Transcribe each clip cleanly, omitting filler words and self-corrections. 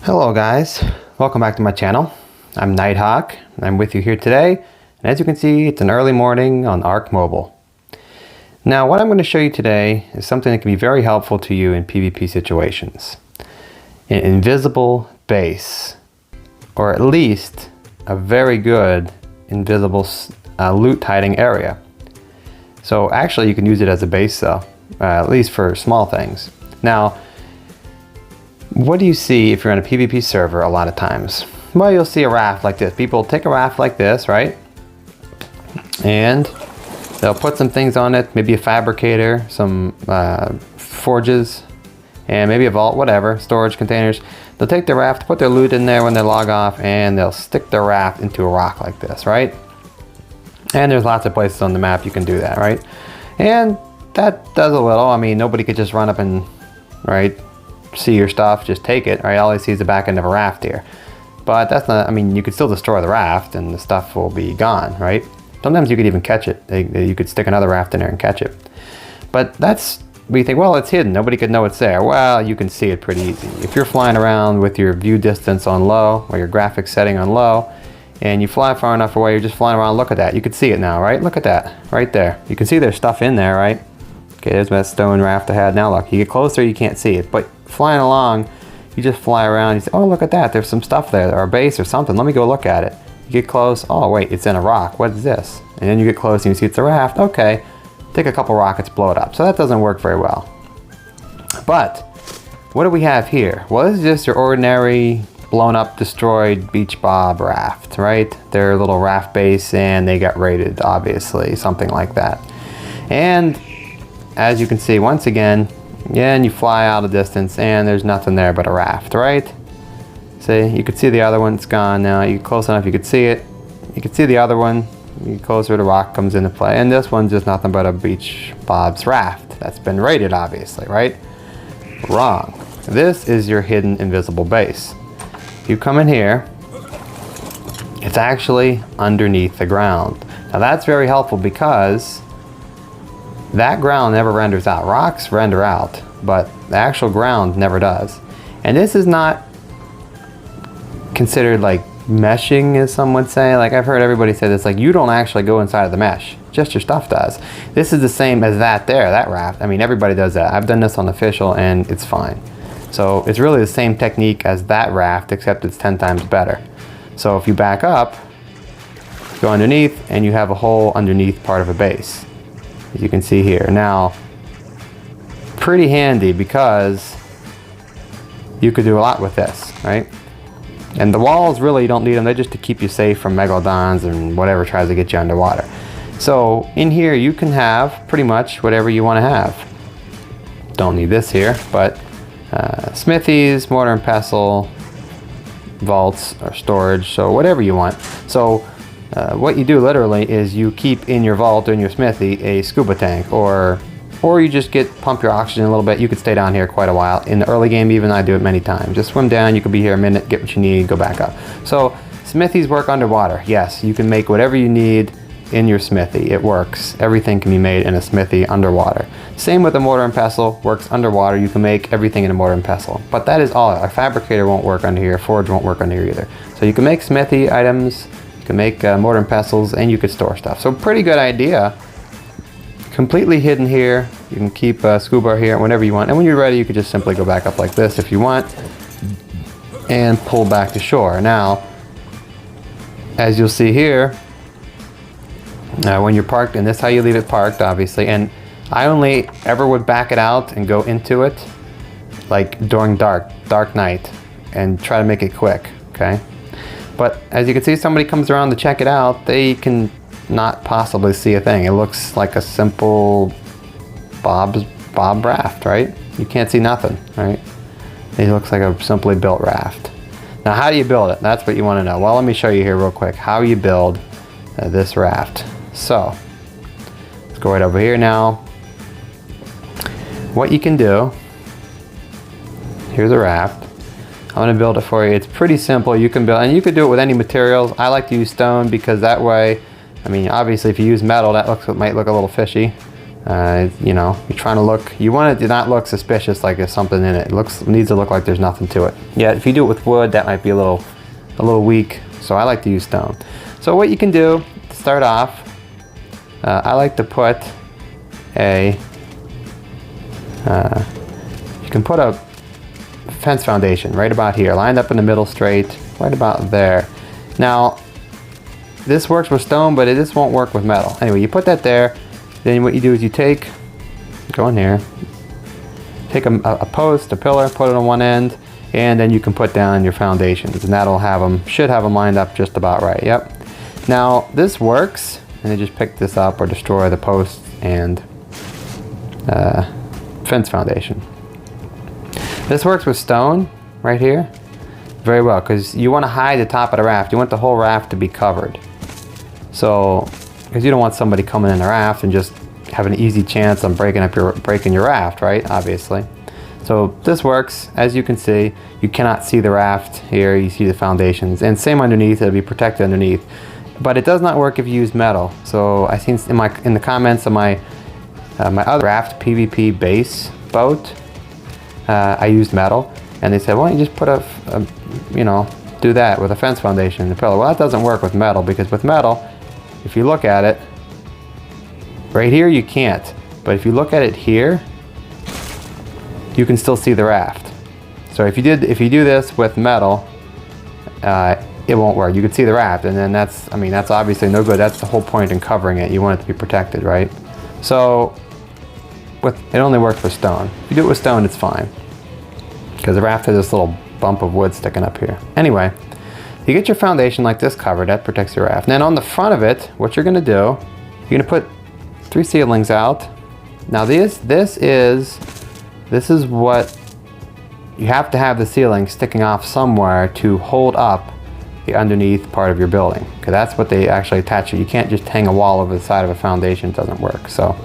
Hello guys, welcome back to my channel. I'm Nighthawk, and I'm with you here today. And as you can see, it's an early morning on Ark Mobile. Now what I'm going to show you today is something that can be very helpful to you in PvP situations. An invisible base, or at least a very good invisible loot hiding area. So actually you can use it as a base though, at least for small things. Now, what do you see if you're on a PvP server a lot of times? Well, you'll see a raft like this. People take a raft like this, right? And they'll put some things on it, maybe a fabricator, some forges, and maybe a vault, whatever, storage containers. They'll take the raft, put their loot in there when they log off, and they'll stick their raft into a rock like this, right? And there's lots of places on the map you can do that, right? And that does a little. I mean, nobody could just run up and, right, see your stuff, just take it, right? All they see is the back end of a raft here. But that's not, I mean, you could still destroy the raft and the stuff will be gone, right? Sometimes you could even catch it. You could stick another raft in there and catch it. But that's, we think, well, it's hidden. Nobody could know it's there. Well, you can see it pretty easy. If you're flying around with your view distance on low, or your graphics setting on low, and you fly far enough away, you're just flying around, look at that. You can see it now, right? Look at that, right there. You can see there's stuff in there, right? Okay, there's that stone raft I had. Now look, you get closer, you can't see it. But flying along, you just fly around, you say, oh, look at that, there's some stuff there, or a base or something, let me go look at it. You get close, oh wait, it's in a rock, what is this? And then you get close and you see it's a raft, okay, take a couple rockets, blow it up. So that doesn't work very well. But, what do we have here? Well, this is just your ordinary, blown up, destroyed beach bob raft, right? They're a little raft base and they got raided, obviously, something like that. And, as you can see, once again, yeah, and you fly out a distance and there's nothing there but a raft, right? See, you could see the other one, it's gone now. You get close enough, you could see it. You could see the other one, you get closer, the rock comes into play. And this one's just nothing but a beach bob's raft. That's been raided, obviously, right? Wrong. This is your hidden invisible base. You come in here, it's actually underneath the ground. Now that's very helpful because that ground never renders out. Rocks render out, but the actual ground never does. And this is not considered like meshing, as some would say. Like I've heard everybody say this, like you don't actually go inside of the mesh, just your stuff does. This is the same as that there, that raft. I mean, everybody does that. I've done this on official and it's fine. So it's really the same technique as that raft, except it's 10 times better. So if you back up, go underneath and you have a whole underneath part of a base. As you can see here. Now, pretty handy because you could do a lot with this, right? And the walls, really, you don't need them. They're just to keep you safe from megalodons and whatever tries to get you underwater. So in here, you can have pretty much whatever you want to have. Don't need this here, but smithies, mortar and pestle, vaults, or storage, so whatever you want. So what you do literally is you keep in your vault or in your smithy a scuba tank, or you just pump your oxygen a little bit. You could stay down here quite a while. In the early game even, I do it many times. Just swim down, you could be here a minute, get what you need, go back up. So smithies work underwater. Yes, you can make whatever you need in your smithy. It works. Everything can be made in a smithy underwater. Same with the mortar and pestle, works underwater. You can make everything in a mortar and pestle. But that is all. A fabricator won't work under here, a forge won't work under here either. So you can make smithy items, you can make mortar and pestles, and you could store stuff. So pretty good idea. Completely hidden here. You can keep scuba here whenever you want. And when you're ready, you could just simply go back up like this if you want and pull back to shore. Now, as you'll see here, when you're parked, and this is how you leave it parked, obviously. And I only ever would back it out and go into it like during dark night and try to make it quick, okay? But as you can see, somebody comes around to check it out, they can not possibly see a thing. It looks like a simple bob raft, right? You can't see nothing, right? It looks like a simply built raft. Now, how do you build it? That's what you want to know. Well, let me show you here real quick how you build this raft. So, let's go right over here now. What you can do, here's a raft. I'm going to build it for you. It's pretty simple. You can build, and you could do it with any materials. I like to use stone because that way, I mean, obviously if you use metal, that might look a little fishy. You know, you're trying to look, you want it to not look suspicious like there's something in it. It needs to look like there's nothing to it. Yeah, if you do it with wood, that might be a little weak, so I like to use stone. So what you can do to start off, I like to put you can put a fence foundation right about here, lined up in the middle straight, right about there. Now, this works with stone, but this won't work with metal. Anyway, you put that there. Then what you do is you go in here, take a post, a pillar, put it on one end, and then you can put down your foundations, and that'll should have them lined up just about right. Yep. Now this works, and then just pick this up or destroy the post and fence foundation. This works with stone right here very well, because you want to hide the top of the raft. You want the whole raft to be covered. So, because you don't want somebody coming in the raft and just have an easy chance on breaking your raft, right? Obviously. So this works. As you can see, you cannot see the raft here. You see the foundations, and same underneath. It'll be protected underneath. But it does not work if you use metal. So I seen in the comments of my other raft PvP base boat, I used metal, and they said, why don't you just put you know, do that with a fence foundation and a pillar. Well, that doesn't work with metal, because with metal, if you look at it, right here you can't, but if you look at it here, you can still see the raft. So if you do this with metal, it won't work. You can see the raft, and then that's obviously no good. That's the whole point in covering it. You want it to be protected, right? So it only works with stone. If you do it with stone, it's fine, because the raft has this little bump of wood sticking up here. Anyway, you get your foundation like this covered. That protects your raft. And then on the front of it, what you're going to do, you're going to put 3 ceilings out. Now this is what you have to have, the ceiling sticking off somewhere to hold up the underneath part of your building, because that's what they actually attach to. You can't just hang a wall over the side of a foundation. It doesn't work. So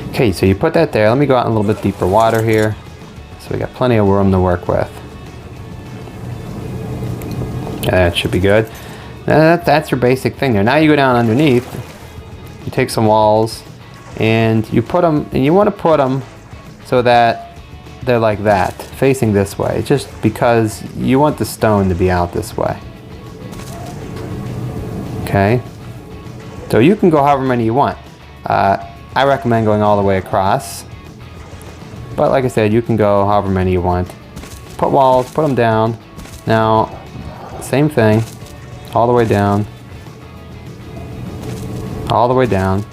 okay, so you put that there. Let me go out in a little bit deeper water here, so we got plenty of room to work with. That should be good. That's your basic thing there. Now you go down underneath, you take some walls, and you put them, and you want to put them so that they're like that, facing this way, just because you want the stone to be out this way. Okay, so you can go however many you want. I recommend going all the way across, but like I said, you can go however many you want. Put walls, put them down. Now, same thing, all the way down, all the way down.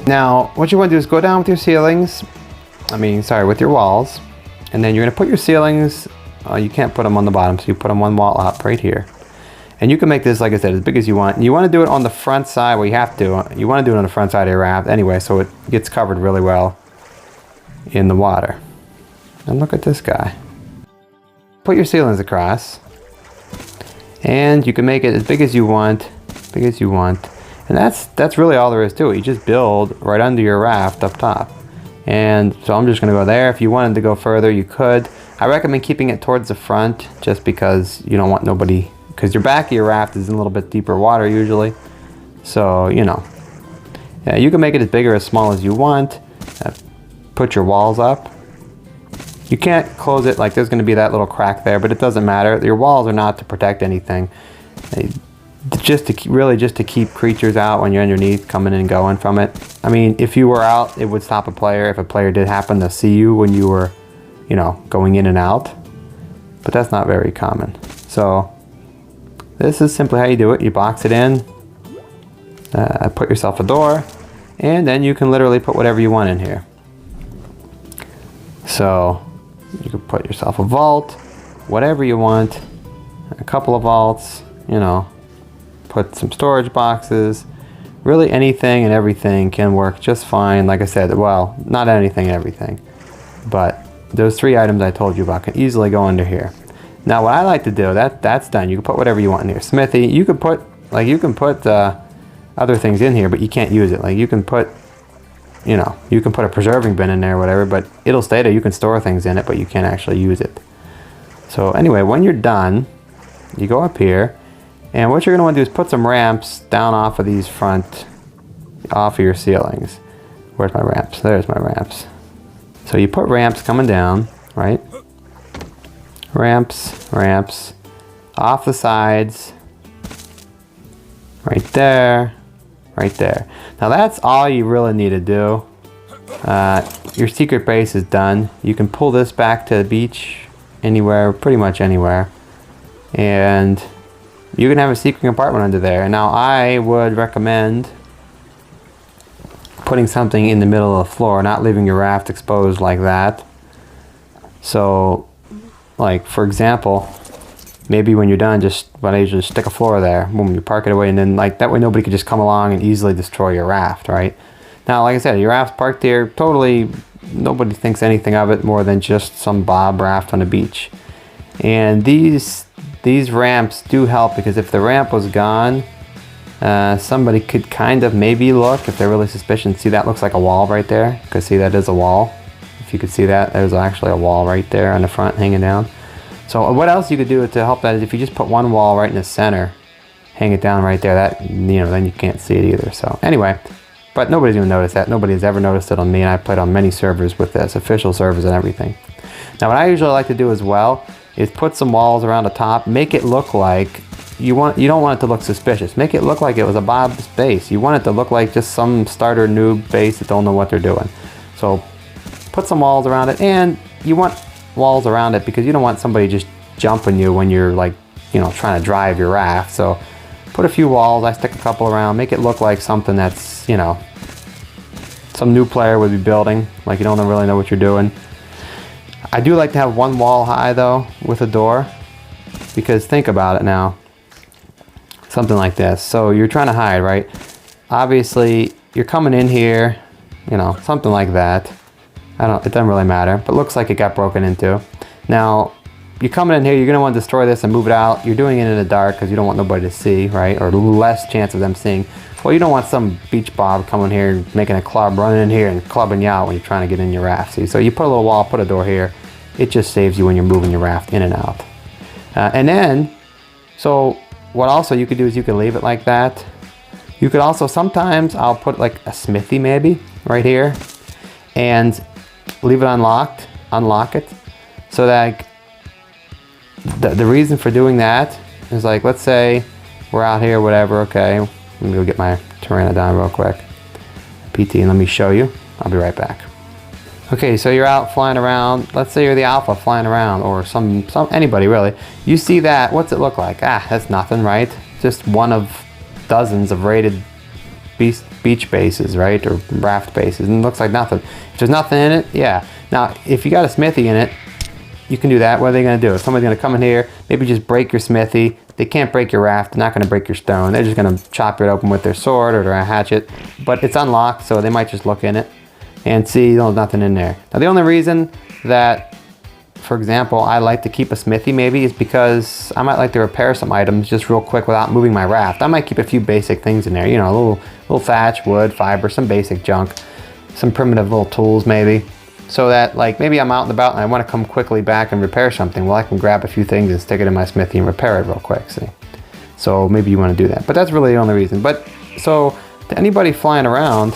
Now, what you want to do is go down with your ceilings, with your walls, and then you're going to put your ceilings, you can't put them on the bottom, so you put them one wall up right here. And you can make this, like I said, as big as you want. And you want to do it on the front side, well, you have to. You want to do it on the front side of your raft anyway, so it gets covered really well in the water. And look at this guy. Put your ceilings across, and you can make it as big as you want, And that's really all there is to it. You just build right under your raft up top. And so I'm just going to go there. If you wanted to go further, you could. I recommend keeping it towards the front, just because you don't want nobody, because your back of your raft is in a little bit deeper water usually. So, you know. Yeah, you can make it as big or as small as you want. Put your walls up. You can't close it, like there's going to be that little crack there, but it doesn't matter. Your walls are not to protect anything. Just to keep creatures out when you're underneath, coming and going from it. I mean, if you were out, it would stop a player if a player did happen to see you when you were, you know, going in and out. But that's not very common. So this is simply how you do it. You box it in, put yourself a door, and then you can literally put whatever you want in here. So you can put yourself a vault, whatever you want, a couple of vaults, you know. Put some storage boxes. Really anything and everything can work just fine. Like I said, well, not anything and everything, but those 3 items I told you about can easily go under here. Now what I like to do, that's done. You can put whatever you want in here. Smithy, you can put other things in here, but you can't use it. Like you can put, you know, you can put a preserving bin in there or whatever, but it'll stay there. You can store things in it, but you can't actually use it. So anyway, when you're done, you go up here. And what you're going to want to do is put some ramps down off of these front off of your ceilings. Where's my ramps? There's my ramps. So you put ramps coming down, right? Ramps, ramps, off the sides, right there, right there. Now that's all you really need to do. Your secret base is done. You can pull this back to the beach anywhere, pretty much anywhere. And you can have a secret compartment under there. Now I would recommend putting something in the middle of the floor, not leaving your raft exposed like that. So, like for example, maybe when you're done, just stick a floor there. Boom, you park it away, and then like that way nobody could just come along and easily destroy your raft, right? Now, like I said, your raft's parked here, totally, nobody thinks anything of it more than just some bob raft on the beach. And these ramps do help, because if the ramp was gone, somebody could kind of maybe look if they're really suspicious. See, that looks like a wall right there. Because see, that is a wall. If you could see that, there's actually a wall right there on the front hanging down. So what else you could do to help that is if you just put one wall right in the center, hang it down right there, that, you know, then you can't see it either. So anyway, but nobody's gonna notice that. Nobody has ever noticed it on me, and I've played on many servers with this, official servers and everything. Now what I usually like to do as well is put some walls around the top, make it look like you don't want it to look suspicious. Make it look like it was a Bob's base. You want it to look like just some starter noob base that don't know what they're doing. So put some walls around it, and you want walls around it because you don't want somebody just jumping you when you're like, you know, trying to drive your raft. So put a few walls, I stick a couple around, make it look like something that's, you know, some new player would be building, like you don't really know what you're doing. I do like to have one wall high though with a door, because think about it now. Something like this. So you're trying to hide, right? Obviously, you're coming in here, you know, something like that. It doesn't really matter, but looks like it got broken into. Now, you're coming in here, you're gonna want to destroy this and move it out. You're doing it in the dark because you don't want nobody to see, right? Or less chance of them seeing. Well, you don't want some beach bob coming here, making a club, running in here and clubbing you out when you're trying to get in your raft. See? So you put a little wall, put a door here. It just saves you when you're moving your raft in and out. And then, so what also you could do is you could leave it like that. You could also, sometimes I'll put like a smithy maybe right here and leave it unlocked, unlock it. So that the reason for doing that is, like, let's say we're out here, whatever, okay. Let me go get my Pteranodon real quick. PT, and let me show you. I'll be right back. Okay, so you're out flying around. Let's say you're the alpha flying around, or anybody really. You see that, what's it look like? Ah, that's nothing, right? Just one of dozens of rated beach bases, right? Or raft bases, and it looks like nothing. If there's nothing in it, yeah. Now, if you got a smithy in it, you can do that. What are they gonna do? If somebody's gonna come in here, maybe just break your smithy. They can't break your raft, they're not gonna break your stone. They're just gonna chop it open with their sword or their hatchet. But it's unlocked, so they might just look in it and see there's nothing in there. Now the only reason that, for example, I like to keep a smithy maybe is because I might like to repair some items just real quick without moving my raft. I might keep a few basic things in there, you know, a little thatch, wood, fiber, some basic junk, some primitive little tools maybe. So that, like, maybe I'm out and about and I want to come quickly back and repair something. Well, I can grab a few things and stick it in my smithy and repair it real quick, see? So maybe you want to do that. But that's really the only reason. But, so, to anybody flying around,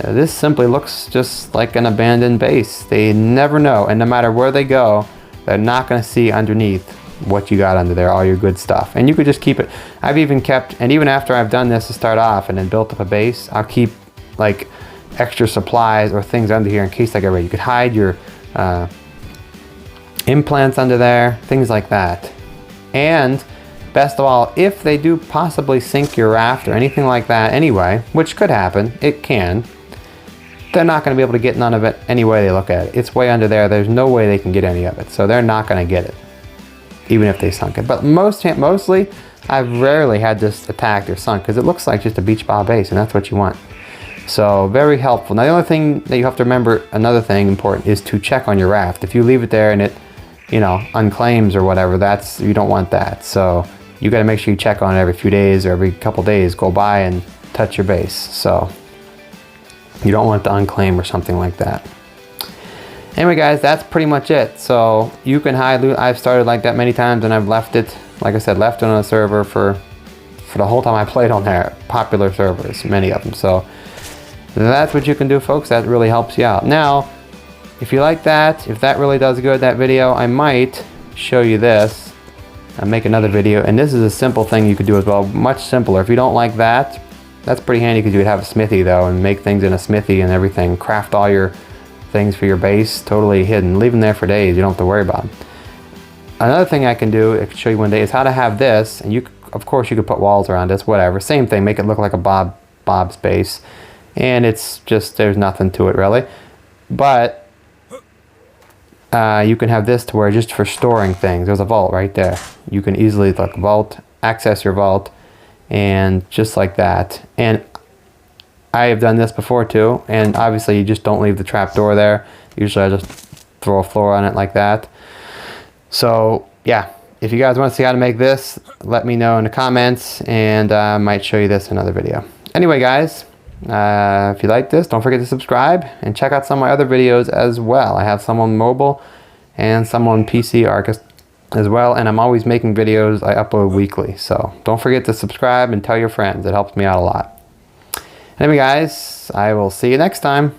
this simply looks just like an abandoned base. They never know, and no matter where they go, they're not going to see underneath what you got under there, all your good stuff. And you could just keep it. I've even kept, and even after I've done this to start off and then built up a base, I'll keep, like, extra supplies or things under here in case I get ready. You could hide your implants under there, things like that. And best of all, if they do possibly sink your raft or anything like that anyway, which could happen, it can, they're not going to be able to get none of it any way they look at it. It's way under there. There's no way they can get any of it. So they're not going to get it, even if they sunk it. But mostly, I've rarely had this attacked or sunk because it looks like just a beach ball base, and that's what you want. So very helpful. Now the only thing that you have to remember, another thing important, is to check on your raft. If you leave it there and it, you know, unclaims or whatever, you don't want that. So you got to make sure you check on it every few days or every couple days. Go by and touch your base. So you don't want it to unclaim or something like that. Anyway, guys, that's pretty much it. So you can hide loot. I've started like that many times and I've left it, like I said, left it on a server for for the whole time I played on there. Popular servers, many of them. So that's what you can do, folks. That really helps you out. Now, if you like that, if that really does good, that video, I might show you this and make another video. And this is a simple thing you could do as well, much simpler. If you don't like that, that's pretty handy because you would have a smithy though, and make things in a smithy and everything. Craft all your things for your base totally hidden. Leave them there for days. You don't have to worry about them. Another thing I can do, I can show you one day, is how to have this. And you, of course, you could put walls around this, whatever. Same thing. Make it look like a Bob's base. And it's just, there's nothing to it really. But you can have this to where just for storing things. There's a vault right there. You can easily like vault, access your vault, and just like that. And I have done this before too. And obviously you just don't leave the trap door there. Usually I just throw a floor on it like that. So yeah, if you guys want to see how to make this, let me know in the comments, and I might show you this in another video. Anyway, guys, if you like this, don't forget to subscribe and check out some of my other videos as well. I have some on mobile and some on PC Ark as well, and I'm always making videos I upload weekly. So don't forget to subscribe and tell your friends. It helps me out a lot. Anyway, guys, I will see you next time.